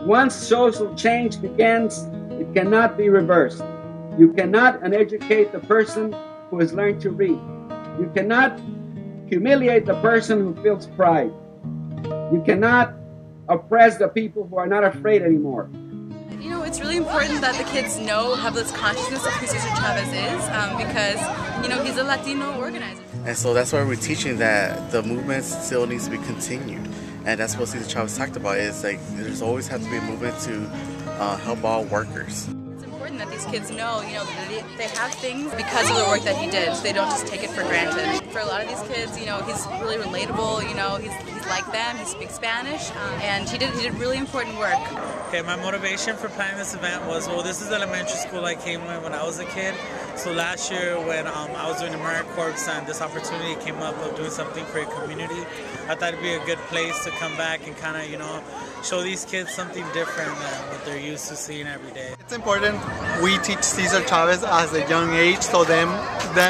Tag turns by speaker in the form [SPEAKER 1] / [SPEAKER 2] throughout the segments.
[SPEAKER 1] Once social change begins, it cannot be reversed. You cannot uneducate the person who has learned to read. You cannot humiliate the person who feels pride. You cannot oppress the people who are not afraid anymore.
[SPEAKER 2] You know, it's really important that the kids have this consciousness of who Cesar Chavez is, because, you know, he's a Latino organizer.
[SPEAKER 3] And so that's why we're teaching that the movement still needs to be continued. And that's what Cesar Chavez talked about, is like there's always have to be a movement to help all workers.
[SPEAKER 2] It's important that these kids know, you know, that they have things because of the work that he did. So they don't just take it for granted. For a lot of these kids, you know, he's really relatable, you know, he's like them, he speaks Spanish, and he did really important work.
[SPEAKER 4] Okay, my motivation for planning this event was, well, this is elementary school I came with when I was a kid. So last year when I was doing AmeriCorps and this opportunity came up of doing something for a community, I thought it'd be a good place to come back and kind of, you know, show these kids something different than what they're used to seeing every day.
[SPEAKER 5] It's important we teach Cesar Chavez at a young age, so them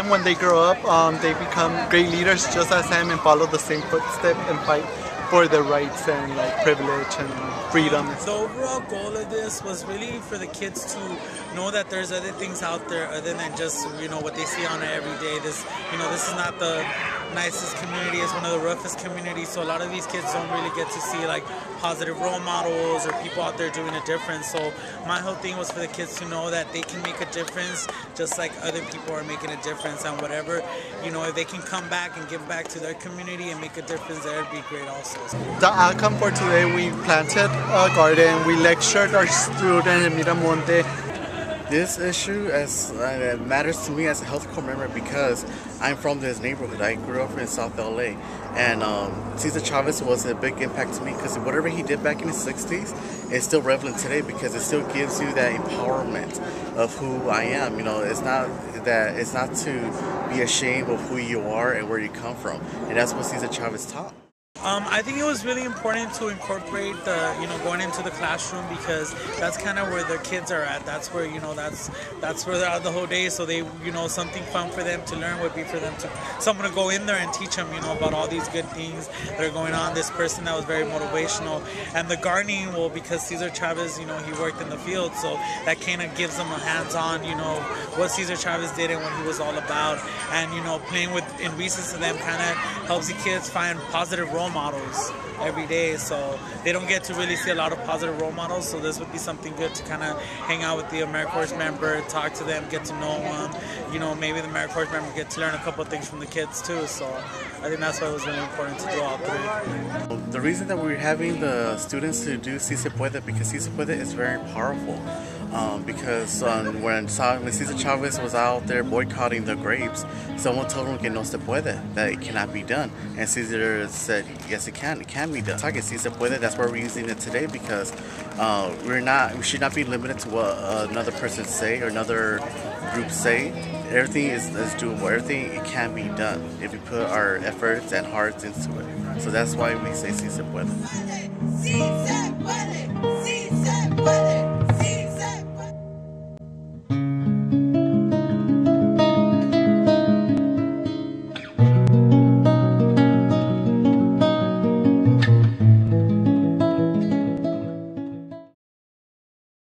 [SPEAKER 5] when they grow up, they become great leaders just as him and follow the same footsteps and fight for their rights and like privilege and freedom.
[SPEAKER 4] The overall goal of this was really for the kids to know that there's other things out there other than just, you know, what they see on it every day. This, you know, this is not the nicest community, it's one of the roughest communities, so a lot of these kids don't really get to see like positive role models or people out there doing a difference. So my whole thing was for the kids to know that they can make a difference just like other people are making a difference, and whatever, you know, if they can come back and give back to their community and make a difference, that would be great also.
[SPEAKER 5] The outcome for today, we planted a garden, we lectured our students in Miramonte.
[SPEAKER 3] This issue matters to me as a health corps member because I'm from this neighborhood. I grew up in South LA, and Cesar Chavez was a big impact to me because whatever he did back in the 60s is still relevant today, because it still gives you that empowerment of who I am. You know, it's not to be ashamed of who you are and where you come from, and that's what Cesar Chavez taught.
[SPEAKER 4] I think it was really important to incorporate the, you know, going into the classroom, because that's kind of where the kids are at. That's where, you know, that's where they're out the whole day. So they, you know, something fun for them to learn would be for them to, someone to go in there and teach them, you know, about all these good things that are going on. This person that was very motivational. And the gardening, well, because Cesar Chavez, you know, he worked in the field, so that kind of gives them a hands-on, you know, what Cesar Chavez did and what he was all about. And, you know, playing with in recess to them kind of helps the kids find positive role models every day, so they don't get to really see a lot of positive role models. So this would be something good to kind of hang out with the AmeriCorps member, talk to them, get to know them. You know, maybe the AmeriCorps member get to learn a couple of things from the kids too. So I think that's why it was really important to do all three.
[SPEAKER 3] The reason that we're having the students to do Si Se Puede, because Si Se Puede is very powerful. Because when Cesar Chavez was out there boycotting the grapes, someone told him que no se puede, that it cannot be done. And Cesar said, yes, it can be done. Target Si Se Puede, that's why we're using it today, because we should not be limited to what another person say or another group say. Everything is doable. Everything, it can be done if we put our efforts and hearts into it. So that's why we say Si Se Puede.
[SPEAKER 6] Si se puede, si se puede.